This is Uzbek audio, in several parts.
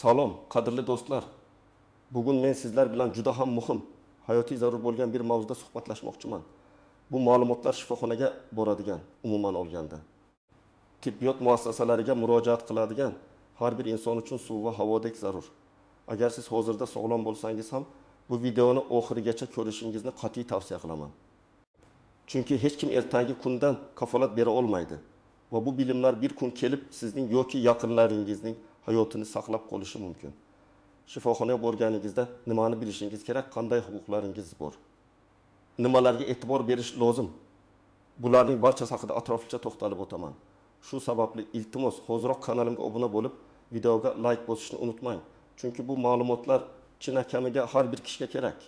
Salom, qadrli do'stlar. Bugun men sizlar bilan juda ham muhim, hayotiy zarur bo'lgan bir mavzuda suhbatlashmoqchiman. Bu ma'lumotlar shifoxonaga boradigan, umuman olganda. Tibbiyot muassasalariga murojaat qiladigan har bir inson uchun suv va havodek zarur. Agar siz hozirda sog'lom bo'lsangiz ham, bu videoni oxirigacha ko'rishingizni qat'iy tavsiya qilaman. Chunki hech kim ertangi kundan kafolat bera olmaydi. Va bu bilimlar bir kun kelib sizning yoki yaqinlaringizning hayotini saqlab qolishi mumkin. Shifoxonaga borganingizda nimani bilishingiz kerak, qanday huquqlaringiz bor? Nimalarga e'tibor berish lozim? Bularning barchasi haqida atroflicha to'xtalib o'taman. Shu sababli iltimos, hoziroq kanalimga obuna bo'lib, videoga like bosishni unutmang. Chunki bu ma'lumotlar chinakamiga har bir kishiga kerak.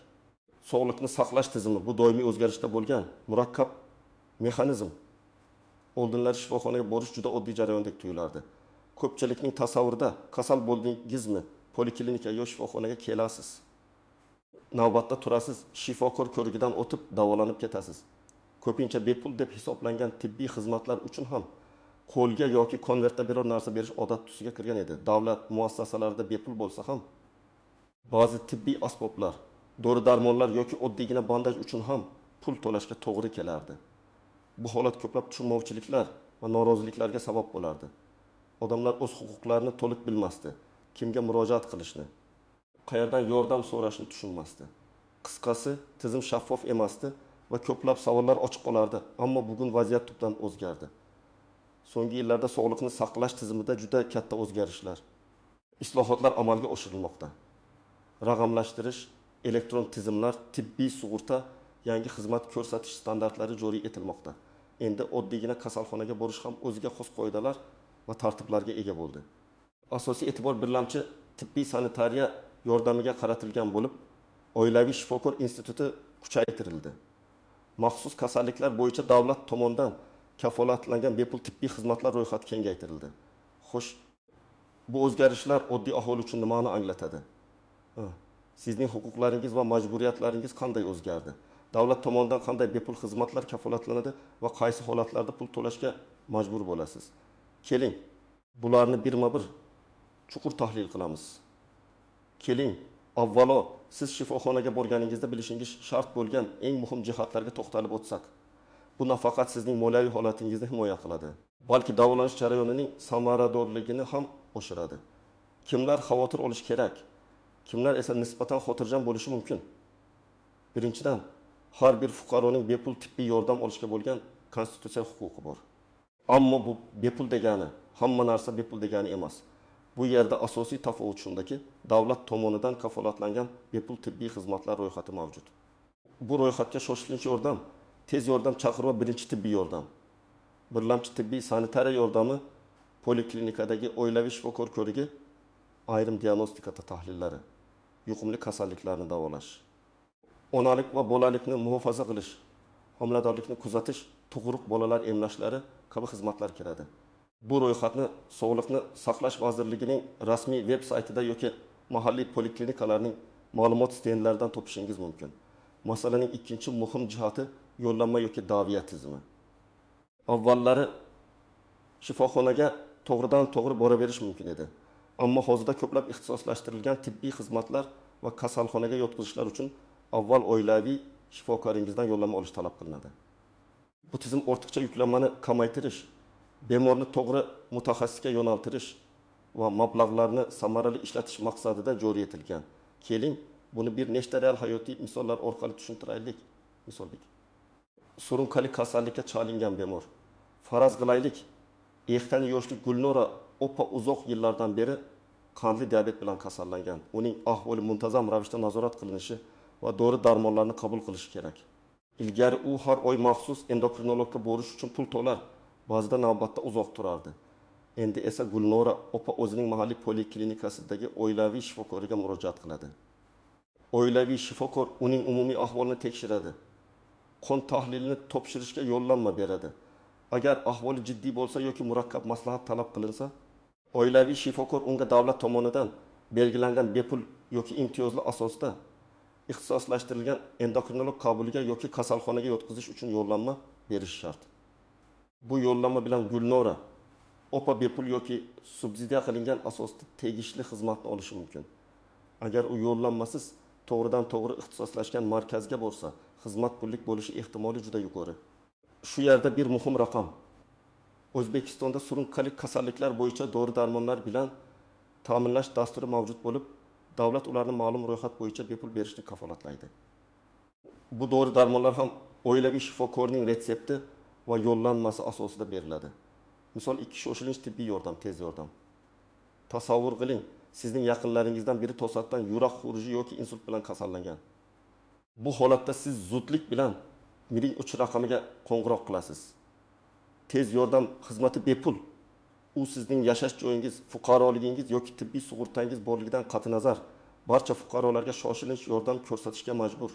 Sog'liqni saqlash tizimi bu doimiy o'zgarishda bo'lgan murakkab mexanizm. Oldinlari shifoxonaga borish juda oddiy jarayondek tuyulardi. Ko'pchilikning tasavvurida kasal bo'ldingizmi, poliklinika yoki shifoxonaga kelasiz. Navbatda turasiz, shifokor ko'rigidan o'tib davolanib ketasiz. Ko'pincha bepul deb hisoblangan tibbiy xizmatlar uchun ham qo'lga yoki konvertda biror narsa berish odat tusiga kirgan edi. Davlat muassasalarida bepul bo'lsa ham ba'zi tibbiy asboblar, dori-darmonlar yoki oddiygina bandaj uchun ham pul to'lashga to'g'ri kelardi. Bu holat ko'plab tushunmovchiliklar va noroziliklarga sabab bo'lardi. Odamlar o'z huquqlarini to'liq bilmasdi, kimga murojaat qilishni, qayerdan yordam so'rashni tushunmasdi. Qisqasi, tizim shaffof emasdi va ko'plab savollar ochiq qolardi, ammo bugun vaziyat tubdan o'zgardi. So'nggi yillarda sog'liqni saqlash tizimida juda katta o'zgarishlar, islohotlar amalga oshirilmoqda. Raqamlashtirish, elektron tizimlar, tibbiy sug'urta, yangi xizmat ko'rsatish standartlari joriy etilmoqda. Endi oddiygina kasalxonaga borish ham o'ziga xos qoidalar va tartiblarga ega bo'ldi. Asosiy e'tibor birlamchi tibbiy sanitariya yordamiga qaratilgan bo'lib, oilaviy shifokor instituti kuchaytirildi. Maxsus kasalliklar bo'yicha davlat tomonidan kafolatlangan bepul tibbiy xizmatlar ro'yxati kengaytirildi. Xo'sh, bu o'zgarishlar oddiy aholi uchun nimani anglatadi? Sizning huquqlaringiz va majburiyatlaringiz qanday o'zgardi? Davlat tomonidan qanday bepul xizmatlar kafolatlanadi va qaysi holatlarda pul to'lashga majbur bo'lasiz? Keling, bularni birma-bir chuqur tahlil qilamiz. Keling, avvalo siz shifoxonaga borganingizda bilishingiz shart bo'lgan eng muhim jihatlarga to'xtalib o'tsak. Bu nafaqat sizning moliyaviy holatingizni himoya qiladi, balki davolanish jarayonining samaradorligini ham oshiradi. Kimlar xavotir olish kerak? Kimlar esa nisbatan xotirjam bo'lishi mumkin? Birinchidan, har bir fuqaroning bepul tibbiy yordam olishga bo'lgan konstitutsiyaviy huquqi bor. Ammo bu bepul degani, hamma narsa bepul degani emas. Bu yerda asosiy tafovut shundaki, davlat tomonidan kafolatlangan bepul tibbiy xizmatlar ro'yxati mavjud. Bu ro'yxatga shoshilinch yordam, tez yordam chaqiruv va birinchi tibbiy yordam, birlamchi tibbiy sanitariya yordami, poliklinikadagi oilaviy shifokor ko'rigi, ayrim diagnostika tahlillari, yuqumli kasalliklarni davolash, onalik va bolalikni muhofaza qilish, homiladorlikni kuzatish, tug'ruq bolalar emlashlari kabi xizmatlar kiradi. Bu ro'yxatni Sog'liqni saqlash vazirligining rasmiy veb-saytida yoki mahalliy poliklinikalarning ma'lumot stendlaridan topishingiz mumkin. Masalaning ikkinchi muhim jihati yo'llanma yoki daviya tizimi. Avvallari shifoxonaga to'g'ridan-to'g'ri boraverish mumkin edi. Ammo hozirda ko'plab ixtisoslashtirilgan tibbiy xizmatlar va kasalxonaga yotqizishlar uchun avval oilaviy shifokoringizdan yo'llanma olish talab qilinadi. Bu tizim ortiqcha yuklanmani kamaytirish, bemorni to'g'ri mutaxassisga yo'naltirish va mablag'larni samarali ishlatish maqsadida joriy etilgan. Keling, buni bir nechta real hayotiy misollar orqali tushuntiraylik. Misollik. Surunkali kasallikka chalingan bemor. Faraz qilaylik, ertan yoshli Gulnora opa uzoq yillardan beri qandli diabet bilan kasallangan. Uning ahvoli muntazam ravishda nazorat qilinishi va dori-darmonlarni qabul qilish kerak. Ilgari u har oy maxsus endokrinologga borish uchun pul to'lar, ba'zida navbatda uzoq turardi. Endi esa Gulnora opa o'zining mahalliy poliklinikasidagi oilaviy shifokoriga murojaat qiladi. Oilaviy shifokor uning umumiy ahvolini tekshiradi. Qon tahlilini topshirishga yo'llanma beradi. Agar ahvoli jiddiy bo'lsa yoki murakkab maslahat talab qilinsa, oilaviy shifokor unga davlat tomonidan belgilangan bepul yoki imtiyozli asosda ixtisoslashtirilgan endokrinolog qabuliga yoki kasalxonaga yotqizish uchun yo'llanma berish shart. Bu yo'llanma bilan Gulnora opa bepul yoki subsidiya qilingan asosda tegishli xizmatni olishi mumkin. Agar u yo'llanmasiz to'g'ridan-to'g'ri ixtisoslashgan markazga borsa, xizmat pullik bo'lishi ehtimoli juda yuqori. Shu yerda bir muhim raqam. O'zbekistonda surunkali kasalliklar bo'yicha dori-darmonlar bilan ta'minlash dasturi mavjud bo'lib, davlat ularni ma'lum ro'yxat bo'yicha bepul berishni kafolatlaydi. Bu dori-darmonlar ham oilaviy shifokorning retsepti va yo'llanmasi asosida beriladi. Misol, ikki shoshilinch tibbiy yordam, tez yordam. Tasavvur qiling, sizning yaqinlaringizdan biri to'satdan yurak xuruji yoki insult bilan kasallangan. Bu holatda siz zudlik bilan 103 raqamiga qo'ng'iroq qilasiz. Tez yordam xizmati bepul. U sizning yashash joyingiz, fuqaroligingiz yoki tibbiy sug'urtangiz borligidan qat'i nazar barcha fuqarolarga shoshilinch yordam ko'rsatishga majbur.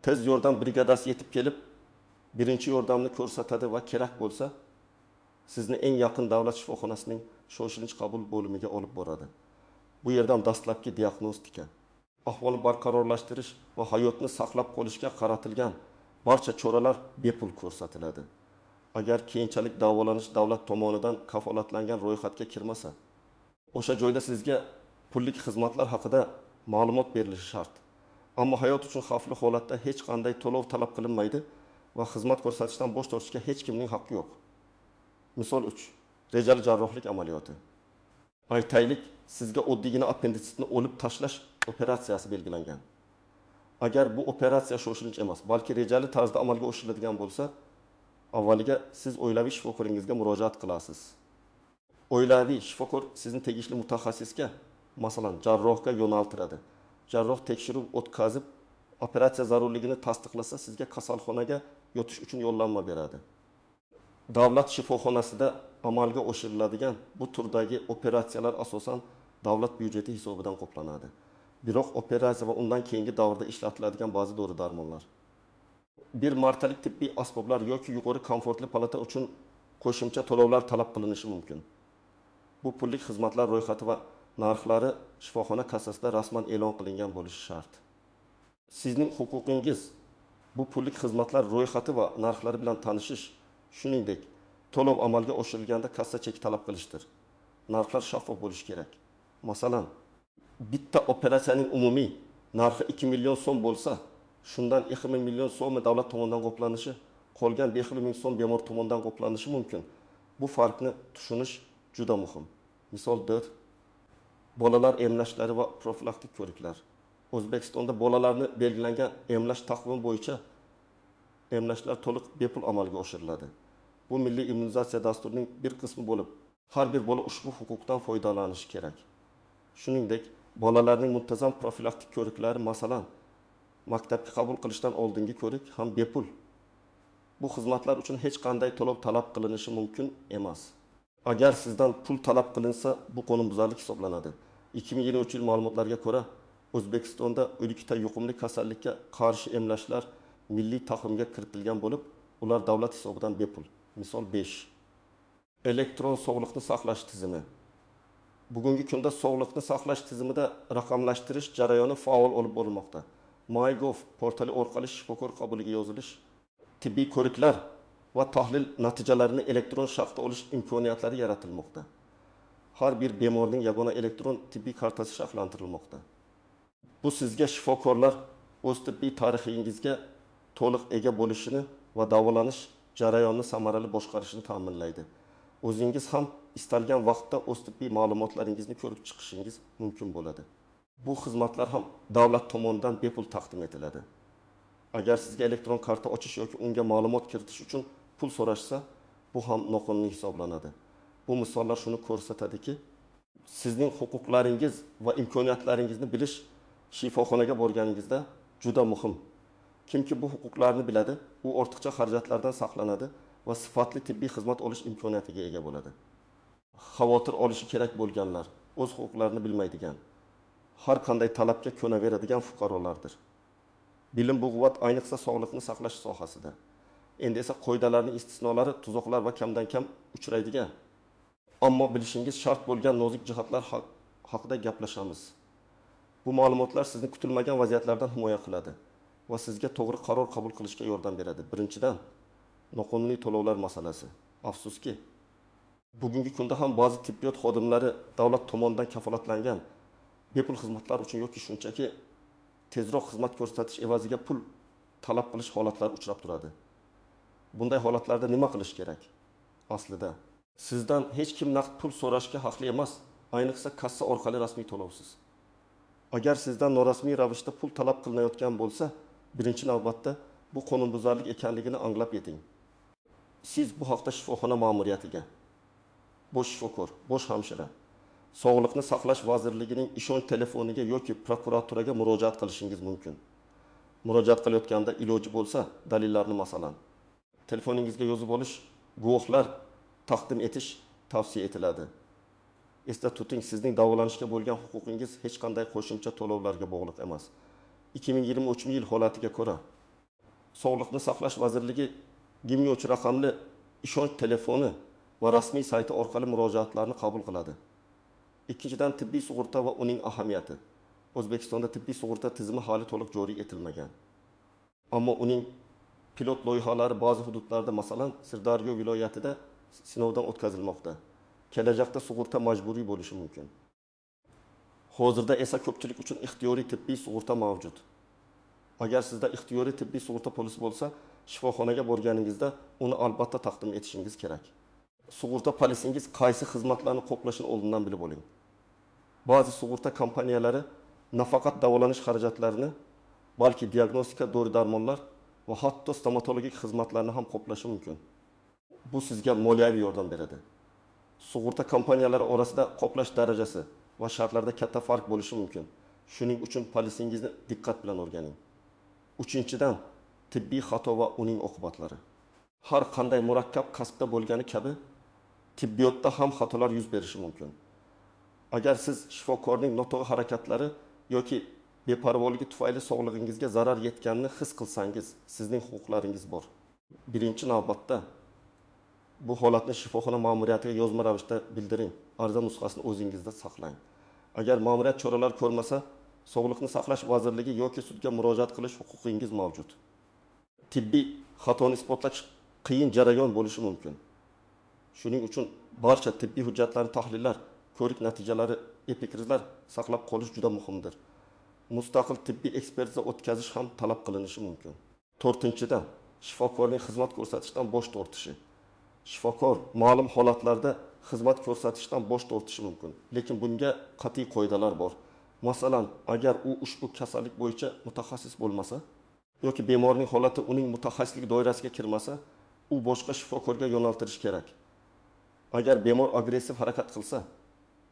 Tez yordam brigadasi yetib kelib, birinchi yordamni ko'rsatadi va kerak bo'lsa, sizni eng yaqin davlat shifoxonasining shoshilinch qabul bo'limiga olib boradi. Bu yerdan dastlabki diagnostika, ahvolni barqarorlashtirish va hayotni saqlab qolishga qaratilgan barcha choralar bepul ko'rsatiladi. Agar keyinchalik davolanish davlat tomonidan kafolatlangan ro'yxatga kirmasa, o'sha joyda sizga pullik xizmatlar haqida ma'lumot berilishi shart. Ammo hayot uchun xavfli holatda hech qanday to'lov talab qilinmaydi va xizmat ko'rsatishdan bosh tortishga hech kimning haqqi yo'q. Misol 3. Rejali jarrohlik amaliyoti. Aytaylik, sizga oddiygina appenditsitni olib tashlash operatsiyasi belgilangan. Agar bu operatsiya shoshilinch emas, balki rejali tarzda amalga oshiriladigan bo'lsa, avvaliga siz oilaviy shifokoringizga murojaat qilasiz. Oilaviy shifokor sizni tegishli mutaxassisga, masalan, jarrohga yo'naltiradi. Jarroh tekshiruv o'tkazib, operatsiya zarurligini tasdiqlasa, sizga kasalxonaga yotish uchun yo'llanma beradi. Davlat shifoxonasida amalga oshiriladigan bu turdagi operatsiyalar asosan davlat byudjeti hisobidan qoplanadi. Biroq operatsiya va undan keyingi davrda ishlatiladigan ba'zi dori-darmonlar, bir martalik tibbiy asboblar yoki yuqori komfortli palata uchun qo'shimcha to'lovlar talab qilinishi mumkin. Bu pullik xizmatlar ro'yxati va narxlari shifoxona kassasida rasman e'lon qilingan bo'lishi shart. Sizning huquqingiz bu pullik xizmatlar ro'yxati va narxlari bilan tanishish, shuningdek, to'lov amalga oshirilganda kassa cheki talab qilishdir. Narxlar shaffof bo'lishi kerak. Masalan, bitta operatsiyaning umumiy narxi 2 million so'm bo'lsa, shundan 2 million so'mi davlat tomonidan qoplanishi, qolgan 5 ming so'm bemor tomonidan qoplanishi mumkin. Bu farqni tushunish juda muhim. Misol 4. Bolalar emlashlari va profilaktik ko'riklar. O'zbekistonda bolalarni belgilangan emlash taqvimi bo'yicha emlashlar to'liq bepul amalga oshiriladi. Bu milliy immunizatsiya dasturining bir qismi bo'lib, har bir bola ushbu huquqdan foydalanishi kerak. Shuningdek, bolalarning muntazam profilaktik ko'riklari, masalan, maktabga qabul qilishdan oldingi ko'rik ham bepul. Bu xizmatlar uchun hech qanday to'lov talab qilinishi mumkin emas. Agar sizdan pul talab qilinsa, bu qonunbuzarlik hisoblanadi. 2023 yil ma'lumotlariga ko'ra, O'zbekistonda 12 ta yuqumli kasallikka qarshi emlashlar milliy taqvimga kiritilgan bo'lib, ular davlat hisobidan bepul. Misol 5. Elektron sog'liqni saqlash tizimi. Bugungi kunda sog'liqni saqlash tizimida raqamlashtirish jarayoni faol olib borilmoqda. MyGov portali orqali shifokor qabuliga yozilish, tibbiy ko'riklar va tahlil natijalarini elektron shaklda olish imkoniyatlari yaratilmoqda. Har bir bemorning yagona elektron tibbiy kartasi shakllantirilmoqda. Bu sizga shifokorlar o'z tibbiy tarixingizga to'liq ega bo'lishini va davolanish jarayonini samarali boshqarishini ta'minlaydi. O'zingiz ham istalgan vaqtda o'z tibbiy ma'lumotlaringizni ko'rib chiqishingiz mumkin bo'ladi. Bu xizmatlar ham davlat tomonidan bepul taqdim etiladi. Agar sizga elektron karta ochish yoki unga ma'lumot kiritish uchun pul so'rashsa, bu ham noqonuniy hisoblanadi. Bu misollar shuni ko'rsatadiki, sizning huquqlaringiz va imkoniyatlaringizni bilish shifoxonaga borganingizda juda muhim. Kimki bu huquqlarni biladi, u ortiqcha xarajatlardan saqlanadi va sifatli tibbiy xizmat olish imkoniyatiga ega bo'ladi. Xavotir olishi kerak bo'lganlar o'z huquqlarini bilmaydigan, har qanday talabga ko'naveradigan fuqarolardir. Bilim bu quvvat ayniqsa sog'liqni saqlash sohasida. Endi esa qoidalarning istisnolari, tuzoqlar va kamdan kam uchraydigan, ammo bilishingiz shart bo'lgan nozik jihatlar haqida gaplashamiz. Bu ma'lumotlar sizni kutilmagan vaziyatlardan himoya qiladi va sizga to'g'ri qaror qabul qilishga yordam beradi. Birinchidan, noqonuniy to'lovlar masalasi. Afsuski, Bugungi kunda ham ba'zi tibbiyot xodimlari davlat tomonidan kafolatlangan bepul xizmatlar uchun yoki shunchaki tezroq xizmat ko'rsatish evaziga pul talab qilish holatlari uchrab turadi. Bunday holatlarda nima qilish kerak? Aslida sizdan hech kim naqd pul so'rashga haqli emas, ayniqsa kassa orqali rasmiy to'lovsiz. Agar sizdan norasmiy ravishda pul talab qilinayotgan bo'lsa, birinchi navbatda bu qonunbuzarlik ekanligini anglab yeting. Siz bu haqda shifoxona ma'muriyatiga, bosh shifokor, bosh hamshira, Sog'liqni saqlash vazirligining ishonch telefoniga yoki prokuraturaga murojaat qilishingiz mumkin. Murojaat qilayotganda iloji bo'lsa, dalillarni masalan, telefoningizga yozib olish, guvohlar taqdim etish tavsiya etiladi. Esda tuting, sizning davolanishga bo'lgan huquqingiz hech qanday qo'shimcha to'lovlarga bog'liq emas. 2023-yil holatiga ko'ra Sog'liqni saqlash vazirligi Gimyoch raqamli ishonch telefoni va rasmiy sayti orqali murojaatlarni qabul qiladi. Ikkinchidan, tibbiy sug'urta va uning ahamiyati. O'zbekistonda tibbiy sug'urta tizimi hali to'liq joriy etilmagan. Ammo uning pilot loyihalari ba'zi hududlarda, masalan, Sirdaryo viloyatida sinovdan o'tkazilmoqda. Kelajakda sug'urta majburiy bo'lishi mumkin. Hozirda esa ko'pchilik uchun ixtiyoriy tibbiy sug'urta mavjud. Agar sizda ixtiyoriy tibbiy sug'urta polisi bo'lsa, shifoxonaga borganingizda uni albatta taqdim etishingiz kerak. Sug'urta polisingiz qaysi xizmatlarni qoplashini oldindan bilib oling. Ba'zi sug'urta kompaniyalari nafaqat davolanish xarajatlarini, balki diagnostika, dori-darmonlar va hatto stomatologik xizmatlarni ham qoplashi mumkin. Bu sizga moliyaviy yordam beradi. Sug'urta kompaniyalari orasida qoplash darajasi va shartlarda katta farq bo'lishi mumkin. Shuning uchun polisingizni diqqat bilan o'rganing. Uchinchidan, tibbiy xato va uning oqibatlari. Har qanday murakkab kasbda bo'lgani kabi, tibbiyotda ham xatolar yuz berishi mumkin. Agar siz shifokorning noto'g'ri harakatlari yoki beparvoligi tufayli sog'lig'ingizga zarar yetganini his qilsangiz, sizning huquqlaringiz bor. Birinchi navbatda bu holatni shifoxona ma'muriyatiga yozma ravishda bildiring. Ariza nusxasini o'zingizda saqlang. Agar ma'muriyat choralar ko'rmasa, Sog'liqni saqlash vazirligi yoki sudga murojaat qilish huquqingiz mavjud. Tibbiy xatoni isbotlash qiyin jarayon bo'lishi mumkin. Shuning uchun barcha tibbiy hujjatlarni tahlillar, ko'rik natijalari, epikrizlar saqlab qolish juda muhimdir. Mustaqil tibbiy ekspertiza o'tkazish ham talab qilinishi mumkin. 4-dan, shifokorning xizmat ko'rsatishdan bosh tortishi. Shifokor ma'lum holatlarda xizmat ko'rsatishdan bosh tortishi mumkin, lekin bunga qat'iy qoidalar bor. Masalan, agar u ushbu kasallik bo'yicha mutaxassis bo'lmasa yoki bemorning holati uning mutaxassislik doirasiga kirmasa, u boshqa shifokorga yo'naltirish kerak. Agar bemor agressiv harakat qilsa,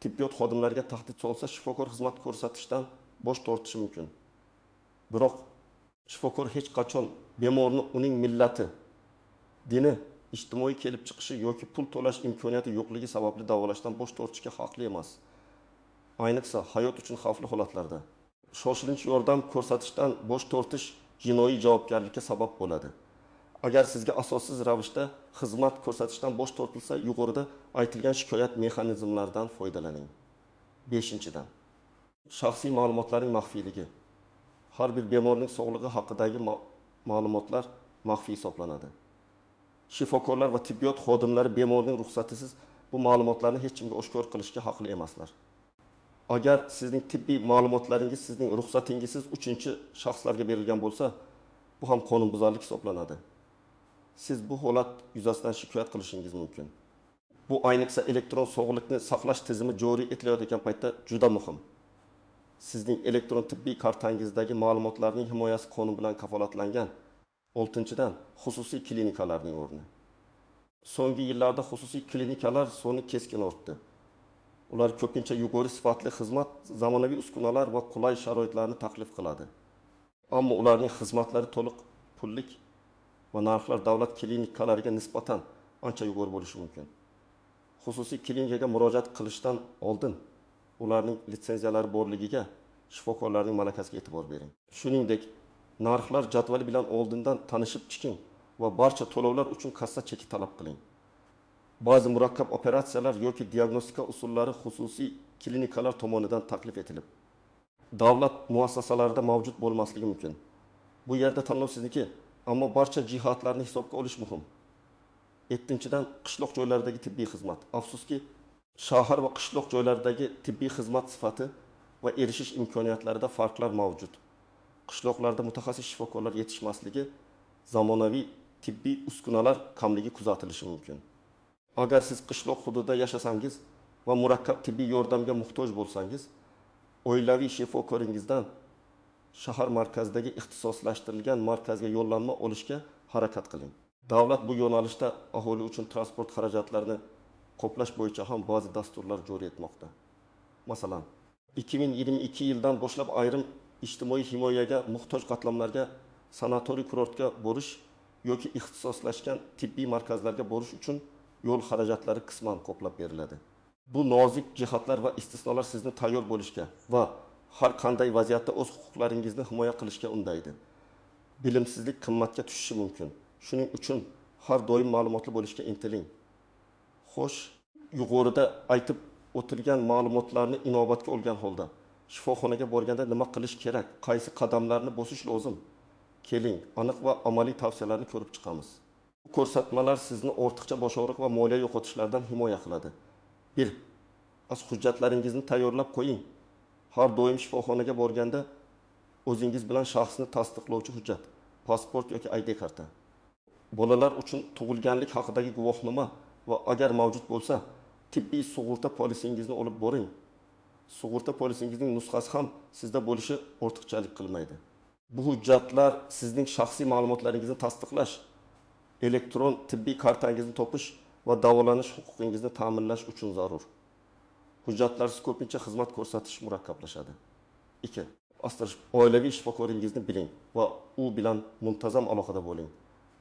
tibbiyot xodimlariga tahdid solsa, shifokor xizmat ko'rsatishdan bosh tortishi mumkin. Biroq shifokor hech qachon bemorni uning millati, dini, ijtimoiy kelib chiqishi yoki pul to'lash imkoniyati yo'qligi sababli davolashdan bosh tortishga haqli emas. Ayniqsa hayot uchun xavfli holatlarda shoshilinch yordam ko'rsatishdan bosh tortish jinoiy javobgarlikka sabab bo'ladi. Agar sizga asossiz ravishda xizmat ko'rsatishdan bosh tortilsa, yuqorida aytilgan shikoyat mexanizmlaridan foydalaning. 5-dan, shaxsiy ma'lumotlarning maxfiyligi. Har bir bemorning sog'lig'i haqidagi ma'lumotlar maxfiy hisoblanadi. Shifokorlar va tibbiyot xodimlari bemorning ruxsatisiz bu ma'lumotlarni hech kimga oshkor qilishga haqli emaslar. Agar sizning tibbiy ma'lumotlaringiz sizning ruxsatingizsiz 3-shaxslarga berilgan bo'lsa, bu ham qonunbuzarlik hisoblanadi. Siz bu holat yuzasidan shikoyat qilishingiz mumkin. Bu ayniqsa elektron sog'liqni saqlash tizimi joriy etilayotgan paytda juda muhim. Sizning elektron tibbiy kartangizdagi ma'lumotlarning himoyasi qonun bilan kafolatlangan. 6-dan, xususiy klinikalarning o'rni. So'nggi yillarda xususiy klinikalar soni keskin ortdi. Ular ko'pincha yuqori sifatli xizmat, zamonaviy uskunalar va qulay sharoitlarni taklif qiladi. Ammo ularning xizmatlari to'liq pullik va narxlar davlat klinikalariga nisbatan ancha yuqori bo'lishi mumkin. Xususiy klinikaga murojaat qilishdan oldin ularning litsenziyalari borligiga, shifokorlarning malakasiga e'tibor bering. Shuningdek, narxlar jadvali bilan oldindan tanishib chiqing va barcha to'lovlar uchun kassa cheki talab qiling. Ba'zi murakkab operatsiyalar yoki diagnostika usullari xususiy klinikalar tomonidan taklif etilib, davlat muassasalarida mavjud bo'lmasligi mumkin. Bu yerda tanlov sizniki, ammo barcha jihatlarni hisobga olish muhim. Yettinchidan, qishloq joylaridagi tibbiy xizmat. Afsuski, shahar va qishloq joylaridagi tibbiy xizmat sifati va erishish imkoniyatlarida farqlar mavjud. Qishloqlarda mutaxassis shifokorlar yetishmasligi, zamonaviy tibbiy uskunalar kamligi kuzatilishi mumkin. Agar siz qishloq hududida yashasangiz va murakkab tibbiy yordamga muhtoj bo'lsangiz, oilaviy shifokoringizdan shahar markazidagi ixtisoslashtirilgan markazga yo'llanma olishga harakat qiling. Davlat bu yo'nalishda aholi uchun transport xarajatlarini qoplash bo'yicha ham ba'zi dasturlar joriy etmoqda. Masalan, 2022 yildan boshlab ayrim ijtimoiy himoyaga muhtoj qatlamlarga sanatoriy kurortga borish yoki ixtisoslashgan tibbiy markazlarga borish uchun yo'l xarajatlari qisman qoplab beriladi. Bu nozik jihatlar va istisnolar sizni tayyor bo'lishga va har qanday vaziyatda o'z huquqlaringizni himoya qilishga undaydi. Bilimsizlik qimmatga tushishi mumkin. Shuning uchun har doim ma'lumotli bo'lishga intiling. Xo'sh, yuqorida aytib o'tilgan ma'lumotlarni inobatga olgan holda shifoxonaga borganda nima qilish kerak, qaysi qadamlarni bosish lozim? Keling, aniq va amaliy tavsiyalarni ko'rib chiqamiz. Bu ko'rsatmalar sizni ortiqcha bosh og'riq va moliya yo'qotishlardan himoya qiladi. 1. Hujjatlaringizni tayyorlab qo'ying. Har doim shifoxonaga borganda o'zingiz bilan shaxsni tasdiqlovchi hujjat, pasport yoki ID karta. Bolalar uchun tug'ilganlik haqidagi guvohnoma va agar mavjud bo'lsa, tibbiy sug'urta polisingizni olib boring. Sug'urta polisingizning nusxasi ham sizda bo'lishi ortiqchalik qilmaydi. Bu hujjatlar sizning shaxsiy ma'lumotlaringizni tasdiqlash, elektron tibbiy kartangizni topish va davolanish huquqingizni ta'minlash uchun zarur. Hujjatlarsiz ko'pincha xizmat ko'rsatish murakkablashadi. 2. Oilaviy shifokoringizni biling va u bilan muntazam aloqada bo'ling.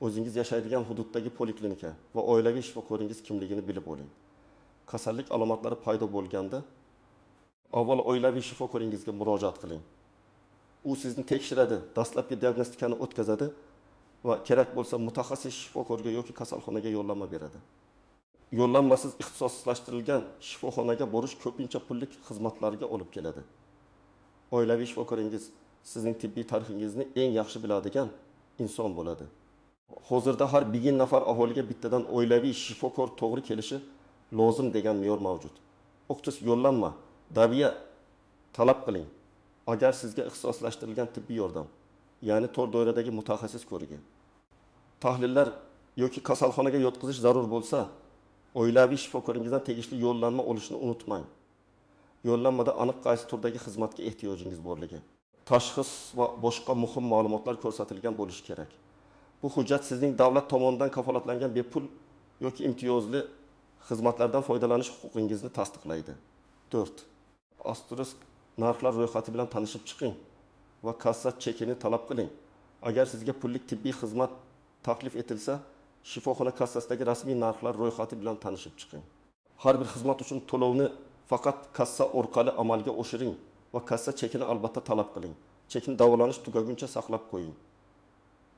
O'zingiz yashaydigan hududdagi poliklinika va oilaviy shifokoringiz kimligini bilib oling. Kasallik alomatlari paydo bo'lganda avval oilaviy shifokoringizga murojaat qiling. U sizni tekshiradi, dastlabki diagnostikani o'tkazadi va kerak bo'lsa mutaxassis shifokorga yoki kasalxonaga yo'llanma beradi. Yo'llanmasiz ixtisoslashtirilgan shifoxonaga borish ko'pincha pullik xizmatlarga olib keladi. Oilaviy shifokoringiz sizning tibbiy tarixingizni eng yaxshi biladigan inson bo'ladi. Hozirda har 1000 nafar aholiga bittadan oilaviy shifokor to'g'ri kelishi lozim degan me'yor mavjud. O'qtis yo'llanma, daviya talab qiling. Agar sizga ixtisoslashtirilgan tibbiy yordam, ya'ni tor doiradagi mutaxassis ko'rigi, tahlillar yoki kasalxonaga yotqizish zarur bo'lsa, oilaviy shifokoringizdan tegishli yo'llanma olishni unutmang. Yo'llanmada aniq qaysi turdagi xizmatga ehtiyojingiz borligi, tashxis va boshqa muhim ma'lumotlar ko'rsatilgan bo'lishi kerak. Bu hujjat sizning davlat tomonidan kafolatlangan bepul yoki imtiyozli xizmatlardan foydalanish huquqingizni tasdiqlaydi. 4. Asterisk narxlar ro'yxati bilan tanishib chiqing va kassa chekini talab qiling. Agar sizga pullik tibbiy xizmat taklif etilsa, shifoxona kassasidagi rasmiy narxlar ro'yxati bilan tanishib chiqing. Har bir xizmat uchun to'lovni faqat kassa orqali amalga oshiring va kassa chekini albatta talab qiling. Chekni davolanish tugaguncha saqlab qo'ying.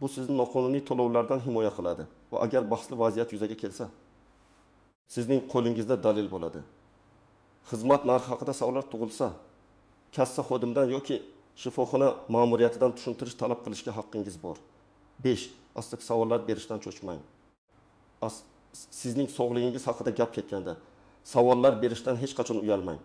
Bu sizni noqonuniy to'lovlardan himoya qiladi va agar bahsli vaziyat yuzaga kelsa, sizning qo'lingizda dalil bo'ladi. Xizmat narxi haqida savollar tug'ilsa, kassa xodimdan yoki shifoxona ma'muriyatidan tushuntirish talab qilishga haqqingiz bor. 5. Asliq savollar berishdan cho'chmang. Sizning sog'lig'ingiz haqida gap ketganda savollar berishdan hech qachon uyalmang.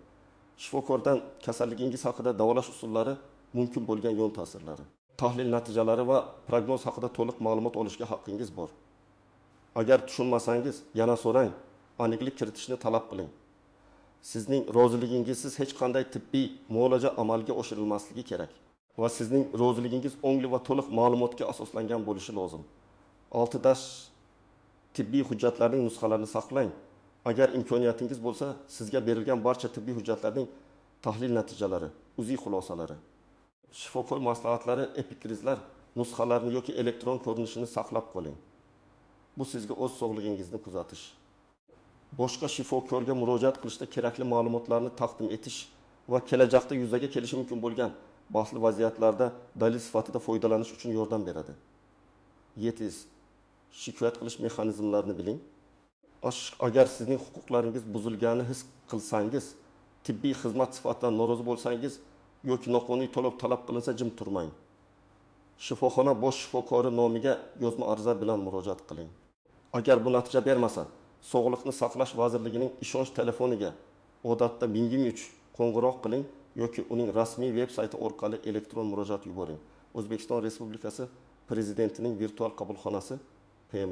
Shifokordan kasalligingiz haqida davolash usullari, mumkin bo'lgan yo'l ta'sirlari, tahlil natijalari va prognoz haqida to'liq ma'lumot olishga haqqingiz bor. Agar tushunmasangiz, yana so'rang, aniqlik kiritishni talab qiling. Sizning roziligingizsiz hech qanday tibbiy muolaja amalga oshirilmasligi kerak va sizning roziligingiz ongli va to'liq ma'lumotga asoslangan bo'lishi lozim. 6. Tibbiy hujjatlarning nusxalarini saqlang. Agar imkoniyatingiz bo'lsa, sizga berilgan barcha tibbiy hujjatlarning tahlil natijalari, uziy xulosalari, shifokor maslahatlari, epikrizlar nusxalarini yoki elektron ko'rinishini saqlab qoling. Bu sizga o'z sog'lig'ingizni kuzatish, boshqa shifokorga murojaat qilishda kerakli ma'lumotlarni taqdim etish va kelajakda yuzaga kelishi mumkin bo'lgan bahsli vaziyatlarda dalil sifatida foydalanish uchun yordam beradi. 7. Shikoyat qilish mexanizmlarini biling. Agar sizning huquqlaringiz buzilganini his qilsangiz, tibbiy xizmat sifatidan norozi bo'lsangiz yoki noqonuniy to'lov talab qilinsa, jim turmang. Shifoxona bosh shifokori nomiga yozma ariza bilan murojaat qiling. Agar bu natija bermasa, Sog'liqni saqlash vazirligining ishonch telefoniga odatda 1023 qo'ng'iroq qiling yoki uning rasmiy veb-sayti orqali elektron murojaat yuboring. O'zbekiston Respublikasi Prezidentining virtual qabulxonasi PM.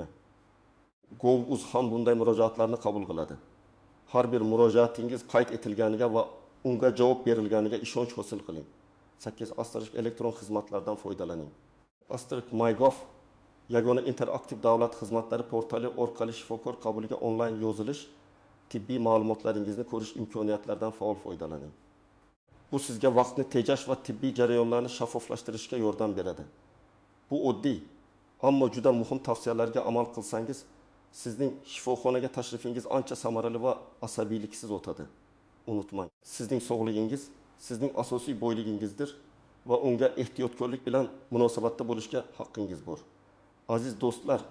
Gov.uz ham bunday murojaatlarni qabul qiladi. Har bir murojaatingiz qayd etilganiga va unga javob berilganiga ishonch hosil qiling. 8 elektron xizmatlardan foydalaning. MyGov yagona interaktiv davlat xizmatlari portali orqali shifokor qabuliga onlayn yozilish, tibbiy ma'lumotlaringizni ko'rish imkoniyatlaridan faol foydalaning. Bu sizga vaqtni tejash va tibbiy jarayonlarni shaffoflashtirishga yordam beradi. Bu oddiy, ammo juda muhim tavsiyalarga amal qilsangiz, sizning shifoxonaga tashrifingiz ancha samarali va asabiyliksiz o'tadi. Unutmang, sizning sog'lig'ingiz sizning asosiy boyligingizdir va unga ehtiyotkorlik bilan munosabatda bo'lishga haqqingiz bor. Aziz do'stlar,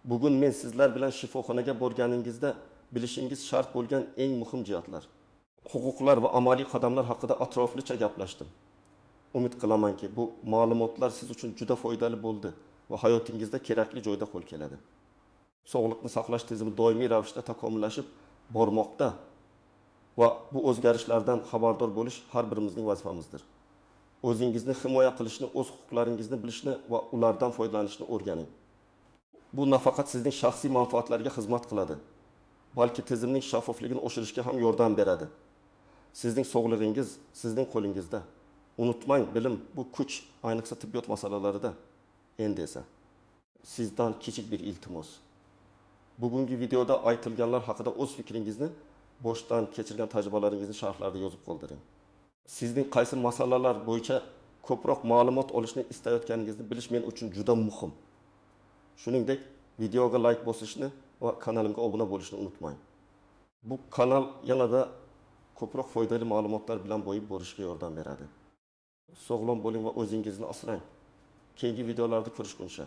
bugun men sizlar bilan shifoxonaga borganingizda bilishingiz shart bo'lgan eng muhim jihatlar, huquqlar va amaliy qadamlar haqida atroflicha gaplashdim. Umid qilamanki, bu ma'lumotlar siz uchun juda foydali bo'ldi va hayotingizda kerakli joyda qo'l keladi. Sog'liqni saqlash tizimi doimiy ravishda takomillashib bormoqda va bu o'zgarishlardan xabardor bo'lish har birimizning vazifamizdir. O'zingizni himoya qilishni, o'z huquqlaringizni bilishni va ulardan foydalanishni o'rganing. Bu nafaqat sizning shaxsiy manfaatlariga xizmat qiladi, balki tizimning shaffofligini oshirishga ham yordam beradi. Sizning sog'lig'ingiz sizning qo'lingizda. Unutmang, bilim bu kuch, ayniqsa tibbiyot masalalarida. Endi esa sizdan kichik bir iltimos. Bugungi videoda aytilganlar haqida o'z fikringizni, boshdan kechirgan tajribalaringizni sharhlarda yozib qoldiring. Sizning qaysi masalalar bo'yicha ko'proq ma'lumot olishni istayotganingizni bilish men uchun juda muhim. Shuningdek, videoga like bosishni va kanalimga obuna bo'lishni unutmang. Bu kanal yanada ko'proq foydali ma'lumotlar bilan boyib borishga yordam beradi. Sog'lom bo'ling va o'zingizni asrang. Keyingi videolarda ko'rishguncha